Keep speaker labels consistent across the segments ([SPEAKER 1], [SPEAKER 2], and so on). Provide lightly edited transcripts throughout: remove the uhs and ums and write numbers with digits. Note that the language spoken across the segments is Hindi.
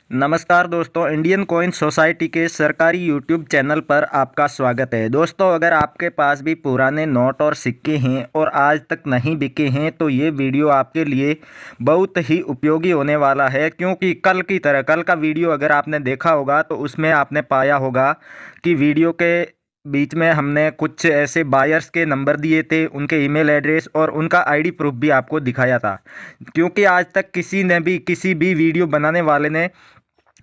[SPEAKER 1] नमस्कार दोस्तों, इंडियन कॉइन सोसाइटी के सरकारी यूट्यूब चैनल पर आपका स्वागत है। दोस्तों, अगर आपके पास भी पुराने नोट और सिक्के हैं और आज तक नहीं बिके हैं तो ये वीडियो आपके लिए बहुत ही उपयोगी होने वाला है, क्योंकि कल की तरह कल का वीडियो अगर आपने देखा होगा तो उसमें आपने पाया होगा कि वीडियो के बीच में हमने कुछ ऐसे बायर्स के नंबर दिए थे, उनके ईमेल एड्रेस और उनका आईडी प्रूफ भी आपको दिखाया था। क्योंकि आज तक किसी भी वीडियो बनाने वाले ने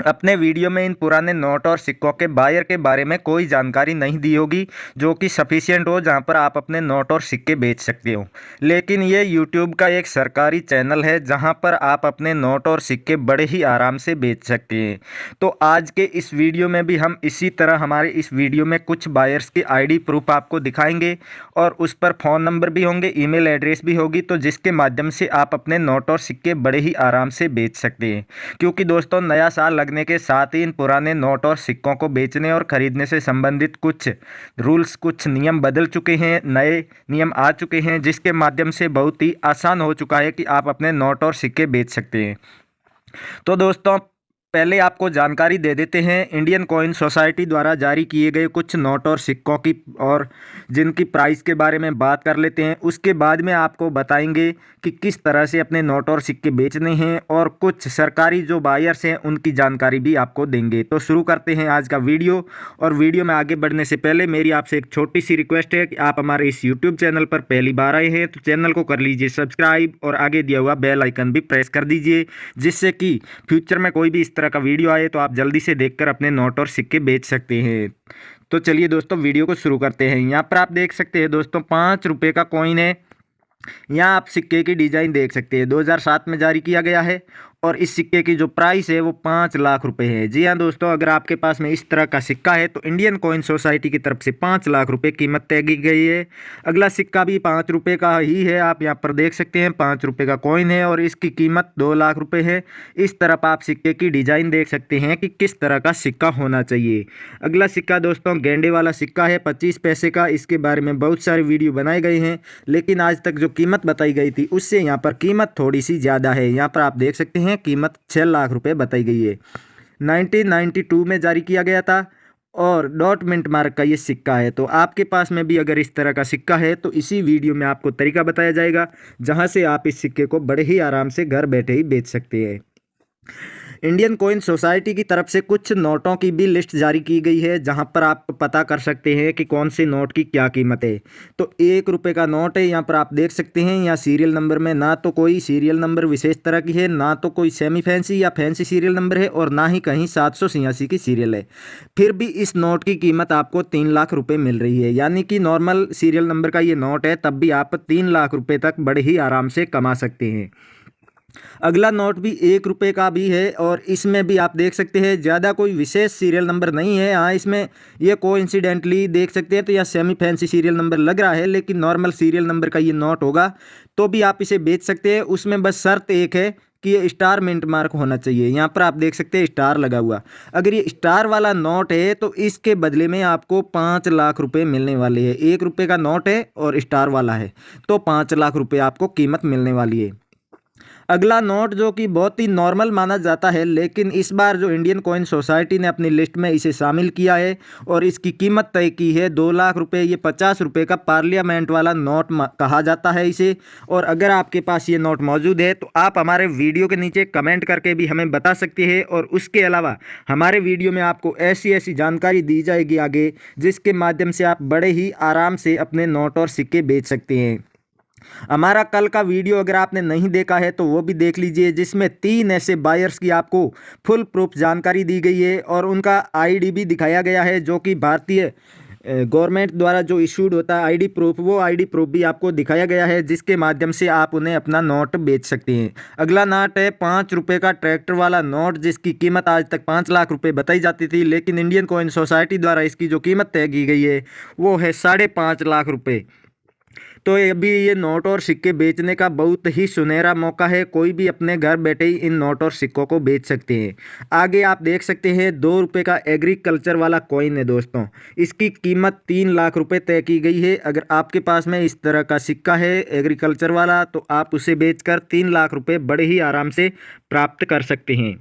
[SPEAKER 1] अपने वीडियो में इन पुराने नोट और सिक्कों के बायर के बारे में कोई जानकारी नहीं दी होगी जो कि सफिशिएंट हो, जहां पर आप अपने नोट और सिक्के बेच सकते हो। लेकिन ये यूट्यूब का एक सरकारी चैनल है जहां पर आप अपने नोट और सिक्के बड़े ही आराम से बेच सकते हैं। तो आज के इस वीडियो में भी हम इसी तरह हमारे इस वीडियो में कुछ बायर्स की आईडी प्रूफ आपको दिखाएंगे और उस पर फ़ोन नंबर भी होंगे, ईमेल एड्रेस भी होगी, तो जिसके माध्यम से आप अपने नोट और सिक्के बड़े ही आराम से बेच सकते हैं। क्योंकि दोस्तों, नया साल लगने के साथ ही इन पुराने नोट और सिक्कों को बेचने और खरीदने से संबंधित कुछ रूल्स, कुछ नियम बदल चुके हैं, नए नियम आ चुके हैं, जिसके माध्यम से बहुत ही आसान हो चुका है कि आप अपने नोट और सिक्के बेच सकते हैं। तो दोस्तों, पहले आपको जानकारी दे देते हैं इंडियन कॉइन सोसाइटी द्वारा जारी किए गए कुछ नोट और सिक्कों की, और जिनकी प्राइस के बारे में बात कर लेते हैं। उसके बाद में आपको बताएंगे कि किस तरह से अपने नोट और सिक्के बेचने हैं, और कुछ सरकारी जो बायर्स हैं उनकी जानकारी भी आपको देंगे। तो शुरू करते हैं आज का वीडियो। और वीडियो में आगे बढ़ने से पहले मेरी आपसे एक छोटी सी रिक्वेस्ट है कि आप हमारे इस यूट्यूब चैनल पर पहली बार आए हैं तो चैनल को कर लीजिए सब्सक्राइब और आगे दिया हुआ बेल आइकन भी प्रेस कर दीजिए, जिससे कि फ्यूचर में कोई भी इस तरह का वीडियो आए तो आप जल्दी से देखकर अपने नोट और सिक्के बेच सकते हैं। तो चलिए दोस्तों, वीडियो को शुरू करते हैं। यहाँ पर आप देख सकते हैं दोस्तों, 5 रुपये का कॉइन है। यहाँ आप सिक्के की डिज़ाइन देख सकते हैं, 2007 में जारी किया गया है और इस सिक्के की जो प्राइस है वो 5 लाख रुपए है। जी हाँ दोस्तों, अगर आपके पास में इस तरह का सिक्का है तो इंडियन कॉइन सोसाइटी की तरफ से 5 लाख रुपए कीमत तय की गई है। अगला सिक्का भी 5 रुपये का ही है, आप यहाँ पर देख सकते हैं, 5 रुपये का कॉइन है और इसकी कीमत 2 लाख रुपए है। इस तरफ आप सिक्के की डिज़ाइन देख सकते हैं कि किस तरह का सिक्का होना चाहिए। अगला सिक्का दोस्तों गेंडे वाला सिक्का है, 25 पैसे का। इसके बारे में बहुत सारे वीडियो बनाए गए हैं, लेकिन आज तक जो कीमत बताई गई थी उससे यहाँ पर कीमत थोड़ी सी ज़्यादा है। यहाँ पर आप देख सकते हैं कीमत 6 लाख रुपए बताई गई है। 1992 में जारी किया गया था और डॉट मिंट मार्क का ये सिक्का है। तो आपके पास में भी अगर इस तरह का सिक्का है तो इसी वीडियो में आपको तरीका बताया जाएगा जहां से आप इस सिक्के को बड़े ही आराम से घर बैठे ही बेच सकते हैं। इंडियन कॉइन सोसाइटी की तरफ से कुछ नोटों की भी लिस्ट जारी की गई है, जहां पर आप पता कर सकते हैं कि कौन से नोट की क्या कीमत है। तो 1 रुपये का नोट है, यहाँ पर आप देख सकते हैं। यहाँ सीरियल नंबर में ना तो कोई सीरियल नंबर विशेष तरह की है, ना तो कोई सेमी फैंसी या फैंसी सीरियल नंबर है, और ना ही कहीं 786 की सीरियल है। फिर भी इस नोट की कीमत आपको 3 लाख रुपए मिल रही है, यानी कि नॉर्मल सीरियल नंबर का ये नोट है, तब भी आप 3 लाख रुपए तक बड़े ही आराम से कमा सकते हैं। अगला नोट भी 1 रुपये का भी है और इसमें भी आप देख सकते हैं ज़्यादा कोई विशेष सीरियल नंबर नहीं है। हाँ, इसमें ये कोइंसिडेंटली देख सकते हैं तो यह सेमी फैंसी सीरियल नंबर लग रहा है, लेकिन नॉर्मल सीरियल नंबर का ये नोट होगा तो भी आप इसे बेच सकते हैं। उसमें बस शर्त एक है कि ये स्टार मिंट मार्क होना चाहिए। यहाँ पर आप देख सकते हैं स्टार लगा हुआ। अगर ये स्टार वाला नोट है तो इसके बदले में आपको 5 लाख रुपए मिलने वाले हैं। 1 रुपये का नोट है और स्टार वाला है तो 5 लाख रुपए आपको कीमत मिलने वाली है। अगला नोट जो कि बहुत ही नॉर्मल माना जाता है, लेकिन इस बार जो इंडियन कॉइन सोसाइटी ने अपनी लिस्ट में इसे शामिल किया है और इसकी कीमत तय की है 2 लाख रुपए। ये 50 रुपये का पार्लियामेंट वाला नोट कहा जाता है इसे। और अगर आपके पास ये नोट मौजूद है तो आप हमारे वीडियो के नीचे कमेंट करके भी हमें बता सकते हैं, और उसके अलावा हमारे वीडियो में आपको ऐसी ऐसी जानकारी दी जाएगी आगे, जिसके माध्यम से आप बड़े ही आराम से अपने नोट और सिक्के बेच सकते हैं। हमारा कल का वीडियो अगर आपने नहीं देखा है तो वो भी देख लीजिए, जिसमें 3 ऐसे बायर्स की आपको फुल प्रूफ जानकारी दी गई है और उनका आईडी भी दिखाया गया है, जो कि भारतीय गवर्नमेंट द्वारा जो इशूड होता है आईडी प्रूफ, वो आईडी प्रूफ भी आपको दिखाया गया है, जिसके माध्यम से आप उन्हें अपना नोट बेच सकते हैं। अगला नोट है 5 रुपये का ट्रैक्टर वाला नोट, जिसकी कीमत आज तक 5 लाख रुपए बताई जाती थी, लेकिन इंडियन कॉइन सोसाइटी द्वारा इसकी जो कीमत तय की गई है वो है 5.5 लाख रुपए। तो अभी ये नोट और सिक्के बेचने का बहुत ही सुनहरा मौका है, कोई भी अपने घर बैठे ही इन नोट और सिक्कों को बेच सकते हैं। आगे आप देख सकते हैं 2 रुपये का एग्रीकल्चर वाला कॉइन है दोस्तों, इसकी कीमत 3 लाख रुपए तय की गई है। अगर आपके पास में इस तरह का सिक्का है एग्रीकल्चर वाला तो आप उसे बेचकर 3 लाख रुपए बड़े ही आराम से प्राप्त कर सकते हैं।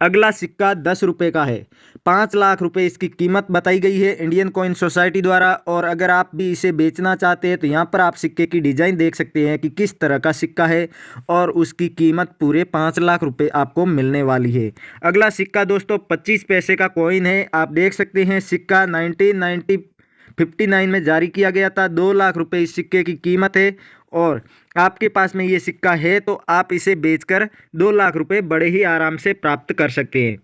[SPEAKER 1] अगला सिक्का 10 रुपये का है। 5 लाख रुपए इसकी कीमत बताई गई है इंडियन कॉइन सोसाइटी द्वारा। और अगर आप भी इसे बेचना चाहते हैं तो यहाँ पर आप सिक्के की डिज़ाइन देख सकते हैं कि किस तरह का सिक्का है और उसकी कीमत पूरे 5 लाख रुपए आपको मिलने वाली है। अगला सिक्का दोस्तों 25 पैसे का कॉइन है। आप देख सकते हैं सिक्का 1959 में जारी किया गया था। 2 लाख रुपए इस सिक्के की कीमत है और आपके पास में ये सिक्का है तो आप इसे बेचकर 2 लाख रुपए बड़े ही आराम से प्राप्त कर सकते हैं।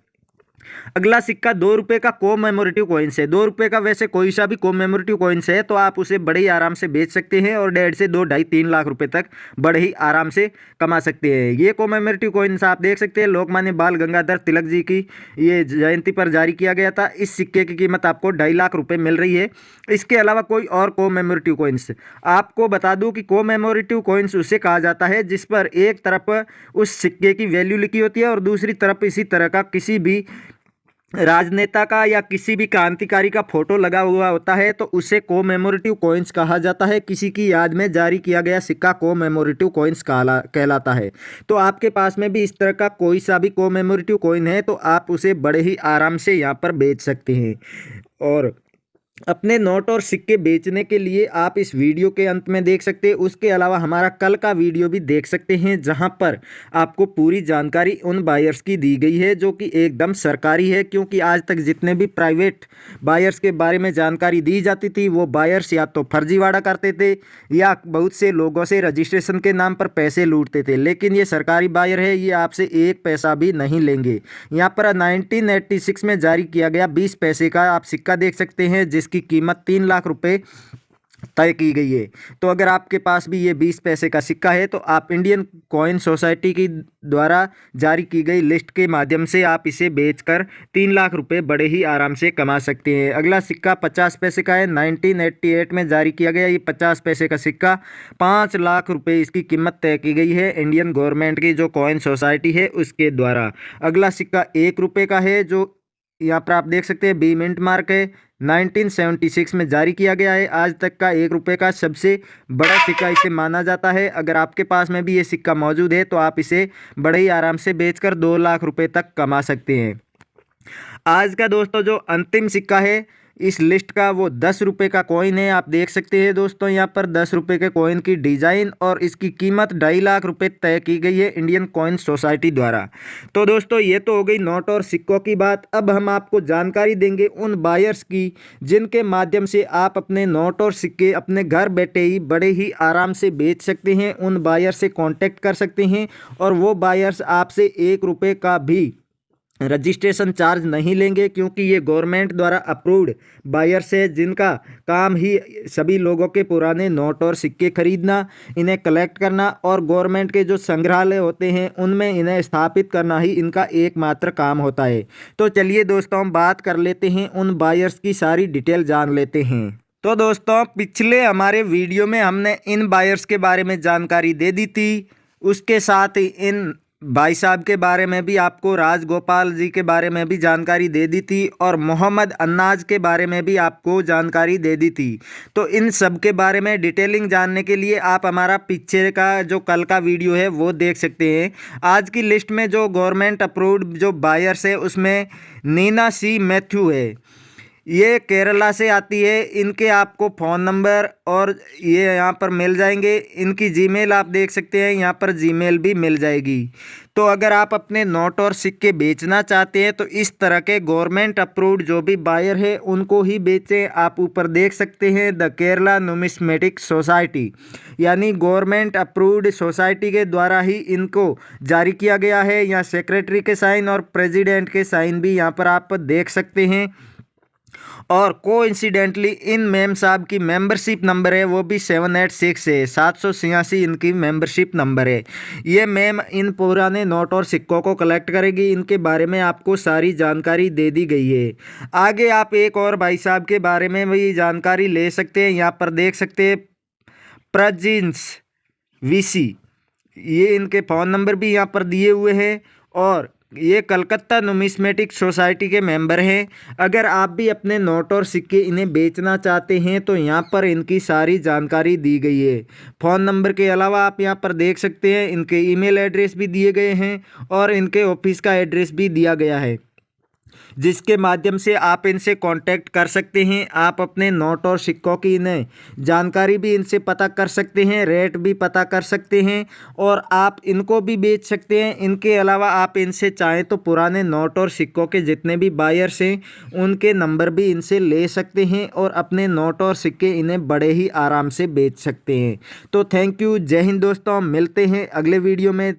[SPEAKER 1] अगला सिक्का 2 रुपये का कोमेमोरेटिव कॉइन्स है। 2 रुपये का वैसे कोई सा भी कोमेमोरेटिव कॉइन्स है तो आप उसे बड़े ही आराम से बेच सकते हैं और 1.5 से 2, 2.5, 3 लाख रुपए तक बड़े ही आराम से कमा सकते हैं। ये कोमेमोरेटिव कॉइन्स आप देख सकते हैं लोकमान्य बाल गंगाधर तिलक जी की ये जयंती पर जारी किया गया था। इस सिक्के की कीमत आपको 2.5 लाख रुपए मिल रही है। इसके अलावा कोई और कोमेमोरेटिव कॉइन्स आपको बता दूं कि कोमेमोरेटिव कॉइन्स उसे कहा जाता है जिस पर एक तरफ उस सिक्के की वैल्यू लिखी होती है और दूसरी तरफ इसी तरह का किसी भी राजनेता का या किसी भी क्रांतिकारी का फोटो लगा हुआ होता है तो उसे कोमेमोरेटिव कॉइन्स कहा जाता है। किसी की याद में जारी किया गया सिक्का कोमेमोरेटिव कॉइन्स कहलाता है। तो आपके पास में भी इस तरह का कोई सा भी कोमेमोरेटिव कॉइन है तो आप उसे बड़े ही आराम से यहाँ पर बेच सकते हैं। और अपने नोट और सिक्के बेचने के लिए आप इस वीडियो के अंत में देख सकते हैं। उसके अलावा हमारा कल का वीडियो भी देख सकते हैं जहां पर आपको पूरी जानकारी उन बायर्स की दी गई है जो कि एकदम सरकारी है। क्योंकि आज तक जितने भी प्राइवेट बायर्स के बारे में जानकारी दी जाती थी वो बायर्स या तो फर्जीवाड़ा करते थे या बहुत से लोगों से रजिस्ट्रेशन के नाम पर पैसे लूटते थे। लेकिन ये सरकारी बायर है, ये आपसे एक पैसा भी नहीं लेंगे। यहाँ पर 1986 में जारी किया गया 20 पैसे का आप सिक्का देख सकते हैं जिसकी कीमत 3 लाख रुपए तय की गई है। तो अगर आपके पास भी ये 20 पैसे का सिक्का है तो आप इंडियन कॉइन सोसाइटी की द्वारा जारी की गई लिस्ट के माध्यम से आप इसे बेचकर 3 लाख रुपए बड़े ही आराम से कमा सकते हैं। अगला सिक्का 50 पैसे का है। 1988 में जारी किया गया ये 50 पैसे का सिक्का 5 लाख रुपए इसकी कीमत तय की गई है इंडियन गवर्नमेंट की जो कॉइन सोसाइटी है उसके द्वारा। अगला सिक्का 1 रुपये का है जो यहाँ पर आप देख सकते हैं बी मिंट मार्क है। 1976 में जारी किया गया है। आज तक का 1 रुपये का सबसे बड़ा सिक्का इसे माना जाता है। अगर आपके पास में भी ये सिक्का मौजूद है तो आप इसे बड़े ही आराम से बेचकर 2 लाख रुपए तक कमा सकते हैं। आज का दोस्तों जो अंतिम सिक्का है इस लिस्ट का वो 10 रुपये का कॉइन है। आप देख सकते हैं दोस्तों यहाँ पर 10 रुपये के कॉइन की डिज़ाइन और इसकी कीमत 2.5 लाख रुपए तय की गई है इंडियन कॉइन सोसाइटी द्वारा। तो दोस्तों ये तो हो गई नोट और सिक्कों की बात। अब हम आपको जानकारी देंगे उन बायर्स की जिनके माध्यम से आप अपने नोट और सिक्के अपने घर बैठे ही बड़े ही आराम से बेच सकते हैं। उन बायर से कॉन्टैक्ट कर सकते हैं और वो बायर्स आपसे 1 रुपये का भी रजिस्ट्रेशन चार्ज नहीं लेंगे क्योंकि ये गवर्नमेंट द्वारा अप्रूव्ड बायर्स है जिनका काम ही सभी लोगों के पुराने नोट और सिक्के खरीदना, इन्हें कलेक्ट करना और गवर्नमेंट के जो संग्रहालय होते हैं उनमें इन्हें स्थापित करना ही इनका एकमात्र काम होता है। तो चलिए दोस्तों हम बात कर लेते हैं उन बायर्स की सारी डिटेल जान लेते हैं। तो दोस्तों पिछले हमारे वीडियो में हमने इन बायर्स के बारे में जानकारी दे दी थी। उसके साथ ही इन भाई साहब के बारे में भी आपको राजगोपाल जी के बारे में भी जानकारी दे दी थी और मोहम्मद अन्नाज के बारे में भी आपको जानकारी दे दी थी। तो इन सब के बारे में डिटेलिंग जानने के लिए आप हमारा पीछे का जो कल का वीडियो है वो देख सकते हैं। आज की लिस्ट में जो गवर्नमेंट अप्रूव्ड जो बायर्स है उसमें नीना सी मैथ्यू है। ये केरला से आती है। इनके आपको फ़ोन नंबर और ये यहाँ पर मिल जाएंगे। इनकी जीमेल आप देख सकते हैं, यहाँ पर जीमेल भी मिल जाएगी। तो अगर आप अपने नोट और सिक्के बेचना चाहते हैं तो इस तरह के गवर्नमेंट अप्रूव्ड जो भी बायर है उनको ही बेचें। आप ऊपर देख सकते हैं द केरला नुमिस्मेटिक सोसाइटी यानी गवर्नमेंट अप्रूव्ड सोसाइटी के द्वारा ही इनको जारी किया गया है। यहाँ सेक्रेटरी के साइन और प्रेसिडेंट के साइन भी यहाँ पर आप देख सकते हैं। और कोइंसिडेंटली इन मैम साहब की मेंबरशिप नंबर है वो भी 786 है, 786 इनकी मेंबरशिप नंबर है। ये मैम इन पुराने नोट और सिक्कों को कलेक्ट करेगी। इनके बारे में आपको सारी जानकारी दे दी गई है। आगे आप एक और भाई साहब के बारे में भी जानकारी ले सकते हैं। यहाँ पर देख सकते हैं प्रेजिंस वीसी, ये इनके फ़ोन नंबर भी यहाँ पर दिए हुए हैं। और ये कलकत्ता नुमिस्मेटिक सोसाइटी के मेंबर हैं। अगर आप भी अपने नोट और सिक्के इन्हें बेचना चाहते हैं तो यहाँ पर इनकी सारी जानकारी दी गई है। फ़ोन नंबर के अलावा आप यहाँ पर देख सकते हैं इनके ईमेल एड्रेस भी दिए गए हैं और इनके ऑफिस का एड्रेस भी दिया गया है, जिसके माध्यम से आप इनसे कांटेक्ट कर सकते हैं। आप अपने नोट और सिक्कों की इन्हें जानकारी भी इनसे पता कर सकते हैं, रेट भी पता कर सकते हैं और आप इनको भी बेच सकते हैं। इनके अलावा आप इनसे चाहें तो पुराने नोट और सिक्कों के जितने भी बायर्स हैं उनके नंबर भी इनसे ले सकते हैं और अपने नोट और सिक्के इन्हें बड़े ही आराम से बेच सकते हैं। तो थैंक यू, जय हिंद दोस्तों, मिलते हैं अगले वीडियो में।